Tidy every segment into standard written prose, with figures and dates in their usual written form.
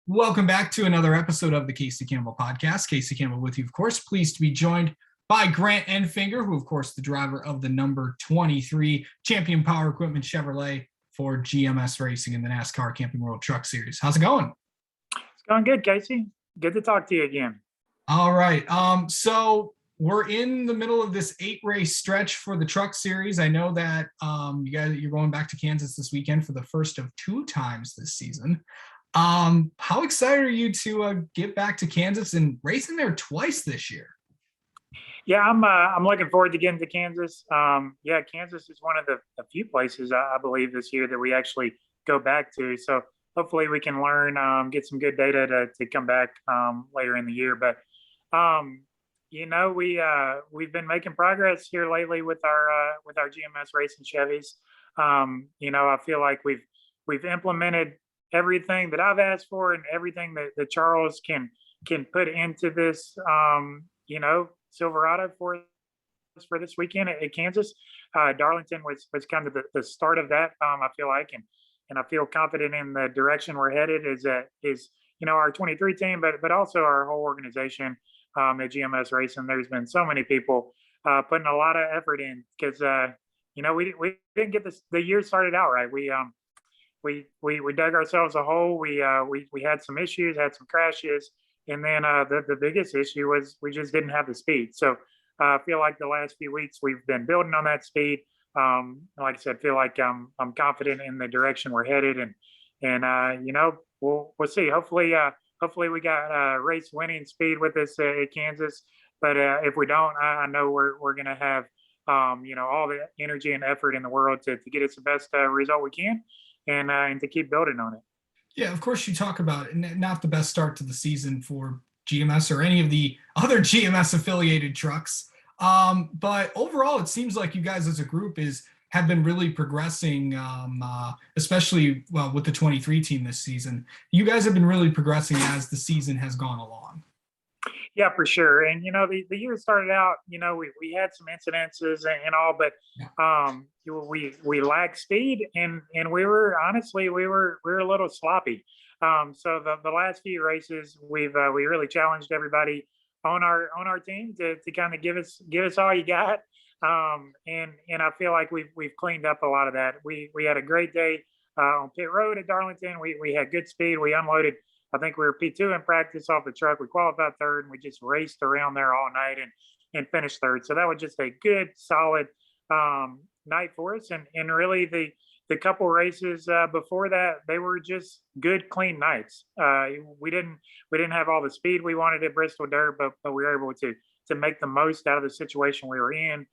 Welcome back to another episode of the Casey Campbell Podcast. Casey Campbell with you, of course. Pleased to be joined by Grant Enfinger, who, of course, the driver of the number 23 Champion Power Equipment Chevrolet for GMS Racing in the NASCAR Camping World Truck Series. How's it going? It's going good, Casey. Good to talk to you again. All right. So we're in the middle of this 8-race stretch for the Truck Series. I know that you're going back to Kansas this weekend for the first of 2 times this season. How excited are you to get back to Kansas and racing there twice this year? Yeah, I'm looking forward to getting to Kansas. Kansas is one of the few places I believe this year that we actually go back to. So hopefully we can learn, get some good data to come back later in the year. But we've been making progress here lately with our GMS racing Chevys. I feel like we've implemented everything that I've asked for and everything that Charles can put into this, Silverado for this weekend at Kansas. Darlington was kind of the start of that. I feel like, and I feel confident in the direction we're headed is our 23 team, but also our whole organization at GMS Racing. There's been so many people putting a lot of effort in because we didn't get the year started out right. We dug ourselves a hole. We had some issues, had some crashes, and then the biggest issue was we just didn't have the speed. So I feel like the last few weeks we've been building on that speed. Like I said, feel like I'm confident in the direction we're headed, and we'll see. Hopefully we got race winning speed with us at Kansas. But if we don't, I know we're going to have all the energy and effort in the world to get us the best result we can. And to keep building on it. Yeah, of course you talk about it. Not the best start to the season for GMS or any of the other GMS affiliated trucks. But overall, it seems like you guys as a group have been really progressing, especially with the 23 team this season. You guys have been really progressing as the season has gone along. Yeah, for sure. And, the year started out, we had some incidences and all, but we lacked speed and we were a little sloppy. So the last few races, we really challenged everybody on our team to kind of give us all you got. And I feel like we've cleaned up a lot of that. We had a great day on pit road at Darlington. We had good speed. We unloaded. I think we were P2 in practice off the truck. We qualified third, and we just raced around there all night and finished third. So that was just a good, solid night for us. And really the couple races before that, they were just good, clean nights. We didn't have all the speed we wanted at Bristol Dirt, but we were able to make the most out of the situation we were in.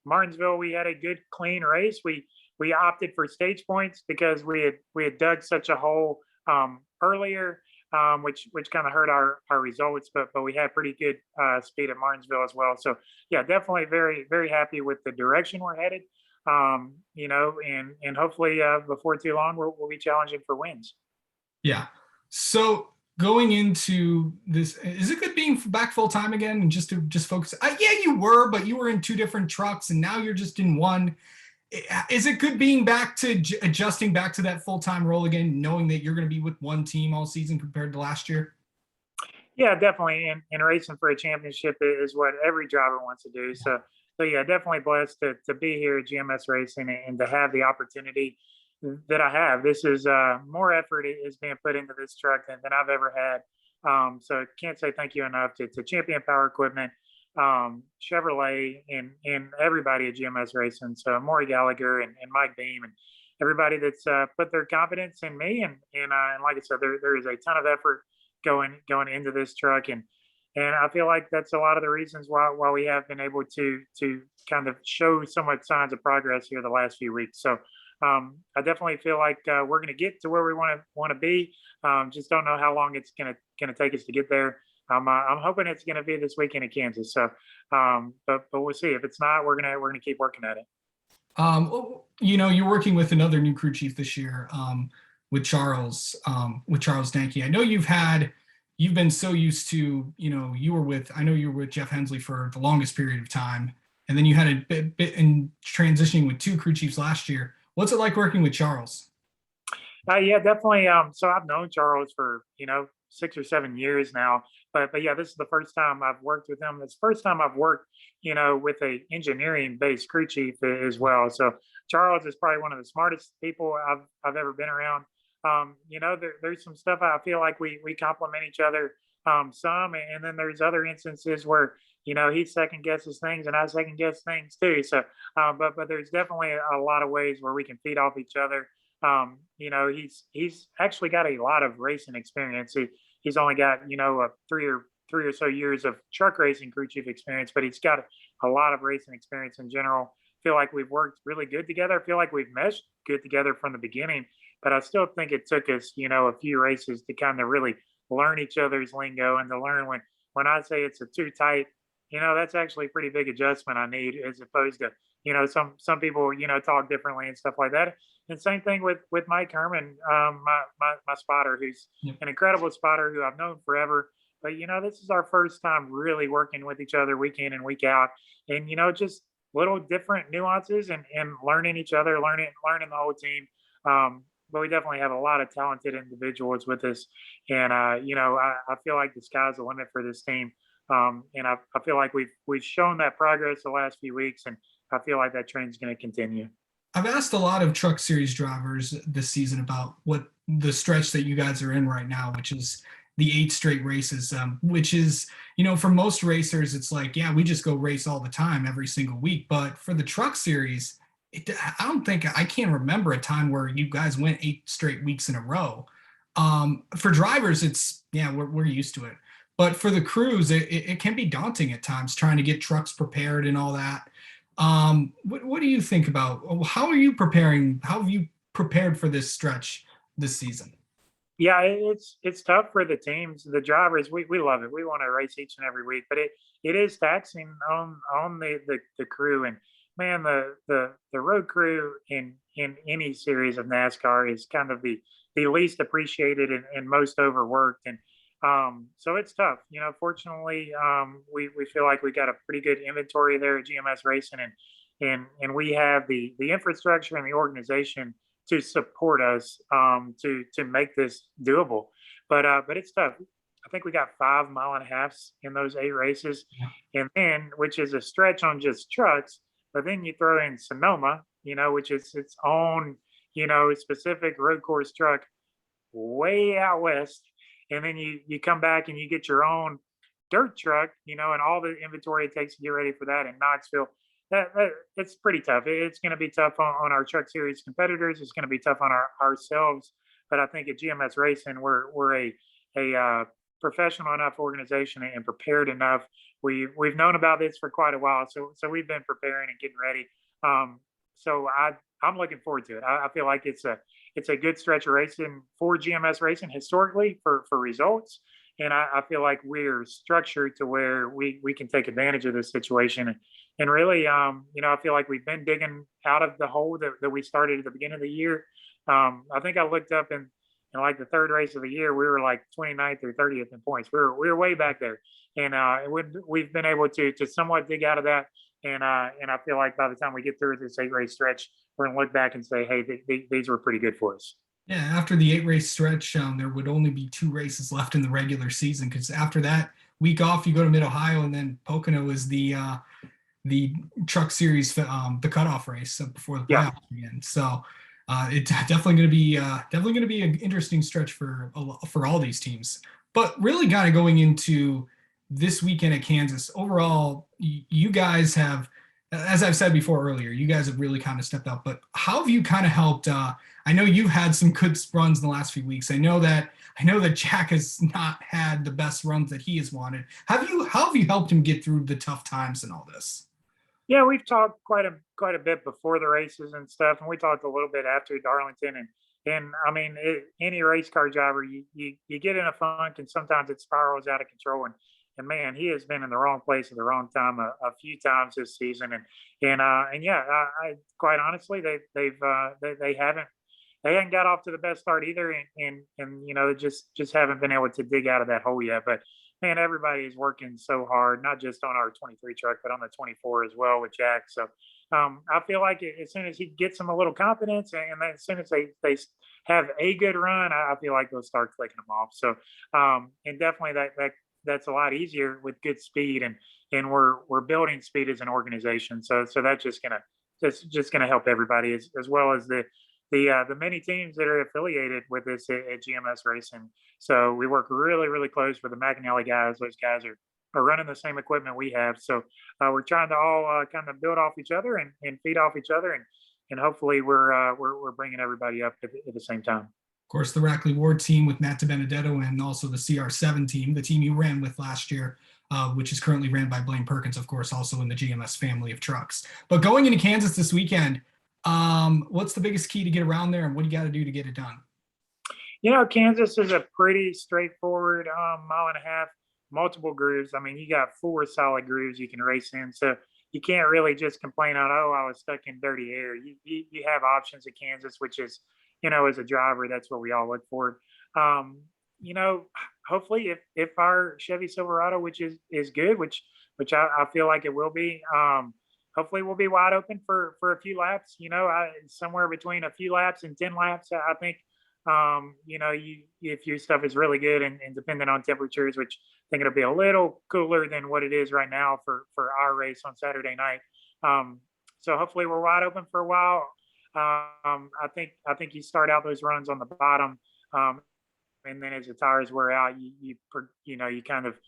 Martinsville, we had a good, clean race. We opted for stage points because we had dug such a hole earlier, which kind of hurt our results, but we had pretty good speed at Martinsville as well. So yeah, definitely very, very happy with the direction we're headed. And hopefully before too long we'll be challenging for wins. Yeah. So going into this, is it good being back full time again and just focus? Yeah, you were in 2 different trucks and now you're just in one. Is it good being back to adjusting back to that full-time role again, knowing that you're going to be with one team all season compared to last year? Yeah, definitely. And racing for a championship is what every driver wants to do. So yeah, definitely blessed to be here at GMS Racing and to have the opportunity that I have. This is more effort is being put into this truck than I've ever had. So can't say thank you enough to Champion Power Equipment, Chevrolet, and everybody at GMS Racing. So Maury Gallagher and Mike Beam and everybody that's put their confidence in me. And like I said, there is a ton of effort going into this truck. And I feel like that's a lot of the reasons why we have been able to kind of show so much signs of progress here the last few weeks. So I definitely feel like we're going to get to where we want to be. Just don't know how long it's going to take us to get there. I'm hoping it's going to be this weekend in Kansas. So, but we'll see. If it's not, we're gonna keep working at it. You're working with another new crew chief this year, with Charles Danke. I know you've been so used to, you were with Jeff Hensley for the longest period of time, and then you had a bit in transitioning with 2 crew chiefs last year. What's it like working with Charles? Yeah, definitely. So I've known Charles for 6 or 7 years now, but yeah, this is the first time I've worked with him. It's the first time I've worked, with a engineering based crew chief as well. So Charles is probably one of the smartest people I've ever been around. There's some stuff I feel like we complement each other some, and then there's other instances where he second guesses things and I second guess things too. So, but there's definitely a lot of ways where we can feed off each other. He's actually got a lot of racing experience. He's only got a three or so years of truck racing crew chief experience, but he's got a lot of racing experience in general. Feel like we've worked really good together. I feel like we've meshed good together from the beginning, but I still think it took us a few races to kind of really learn each other's lingo and to learn when I say it's a too tight, that's actually a pretty big adjustment I need as opposed to some people talk differently and stuff like that. And same thing with Mike Herman, my spotter, who's Yep. an incredible spotter who I've known forever. But this is our first time really working with each other week in and week out, and just little different nuances and learning each other, learning the whole team. But we definitely have a lot of talented individuals with us, and I feel like the sky's the limit for this team. And I feel like we've shown that progress the last few weeks, and I feel like that trend's going to continue. I've asked a lot of truck series drivers this season about what the stretch that you guys are in right now, which is the 8 straight races, which is, for most racers, it's like, yeah, we just go race all the time every single week. But for the truck series, I don't think I can't remember a time where you guys went 8 straight weeks in a row. For drivers, it's, yeah, we're used to it. But for the crews, it can be daunting at times trying to get trucks prepared and all that. What do you think about how are you preparing? How have you prepared for this stretch this season? Yeah, it's tough for the teams, the drivers. We love it. We want to race each and every week, but it is taxing on the crew. And man, the road crew in any series of NASCAR is kind of the least appreciated and most overworked. And so it's tough. Fortunately, we feel like we got a pretty good inventory there at GMS Racing, and we have the infrastructure and the organization to support us to make this doable. But it's tough. I think we got 5.5 miles in those 8 races, Yeah. and then which is a stretch on just trucks. But then you throw in Sonoma, which is its own specific road course truck way out west, and then you come back and you get your own dirt truck, and all the inventory it takes to get ready for that in Knoxville. That it's pretty tough. It's going to be tough on our Truck Series competitors. It's going to be tough on ourselves. But I think at GMS Racing, we're a professional enough organization and prepared enough. We've known about this for quite a while, so we've been preparing and getting ready. So I'm looking forward to it. I feel like it's a good stretch of racing for GMS Racing historically for results. And I feel like we're structured to where we can take advantage of this situation. And really, I feel like we've been digging out of the hole that we started at the beginning of the year. I think I looked up in like the third race of the year, we were like 29th or 30th in points. We were way back there. And we've been able to somewhat dig out of that. And I feel like by the time we get through this 8 race stretch, we're going to look back and say, hey, these were pretty good for us. Yeah, after the 8 race stretch, there would only be 2 races left in the regular season because after that week off, you go to Mid Ohio, and then Pocono is the Truck Series, the cutoff race before the Yeah. playoffs begin. So it's definitely going to be an interesting stretch for all these teams. But really, kind of going into this weekend at Kansas, overall, you guys have, as I've said before earlier, you guys have really kind of stepped up. But how have you kind of helped? I know you've had some good runs in the last few weeks. I know that Jack has not had the best runs that he has wanted. How have you helped him get through the tough times and all this? Yeah, we've talked quite a bit before the races and stuff, and we talked a little bit after Darlington. And I mean, any race car driver, you get in a funk, and sometimes it spirals out of control. And man, he has been in the wrong place at the wrong time a few times this season. And yeah, quite honestly, they haven't got off to the best start either, and just haven't been able to dig out of that hole yet. But man, everybody is working so hard, not just on our 23 truck, but on the 24 as well with Jack. So I feel like as soon as he gets them a little confidence, and then as soon as they have a good run, I feel like they'll start clicking them off. So, and definitely that's a lot easier with good speed, and we're building speed as an organization. So that's just gonna help everybody, as well as the many teams that are affiliated with us at GMS Racing. So we work really close with the McAnally guys. Those guys are running the same equipment we have. So we're trying to all kind of build off each other and feed off each other, and hopefully we're bringing everybody up at the same time. Of course, the Rackley Ward team with Matt DiBenedetto, and also the CR7 team, the team you ran with last year, which is currently ran by Blaine Perkins, of course, also in the GMS family of trucks. But going into Kansas this weekend, what's the biggest key to get around there, and what do you got to do to get it done? Kansas is a pretty straightforward mile and a half, multiple grooves. I mean, you got 4 solid grooves you can race in. So you can't really just complain on, oh, I was stuck in dirty air. You have options at Kansas, which is, as a driver, that's what we all look for. Hopefully if our Chevy Silverado, which is good, which I feel like it will be, hopefully we'll be wide open for a few laps, somewhere between a few laps and 10 laps, I think. If your stuff is really good and depending on temperatures, which I think it'll be a little cooler than what it is right now for our race on Saturday night. So hopefully we're wide open for a while. I think you start out those runs on the bottom, and then as the tires wear out, you kind of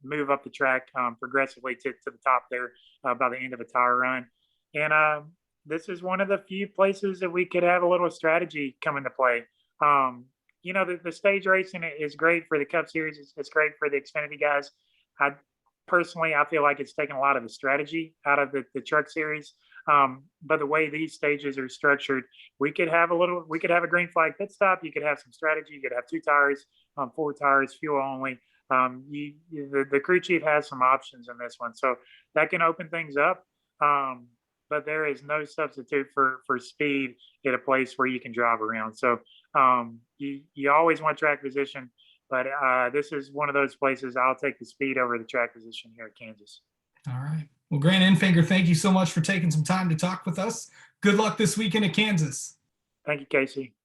move up the track progressively to the top there by the end of a tire run. And this is one of the few places that we could have a little strategy come into play. The stage racing is great for the Cup Series. It's great for the Xfinity guys. I feel like it's taken a lot of the strategy out of the Truck Series. But the way these stages are structured, we could have a green flag pit stop. You could have some strategy. You could have 2 tires, 4 tires, fuel only. The crew chief has some options in this one, so that can open things up. But there is no substitute for speed at a place where you can drive around. So you always want track position, but this is one of those places I'll take the speed over the track position here at Kansas. All right. Well, Grant Enfinger, thank you so much for taking some time to talk with us. Good luck this weekend at Kansas. Thank you, Casey.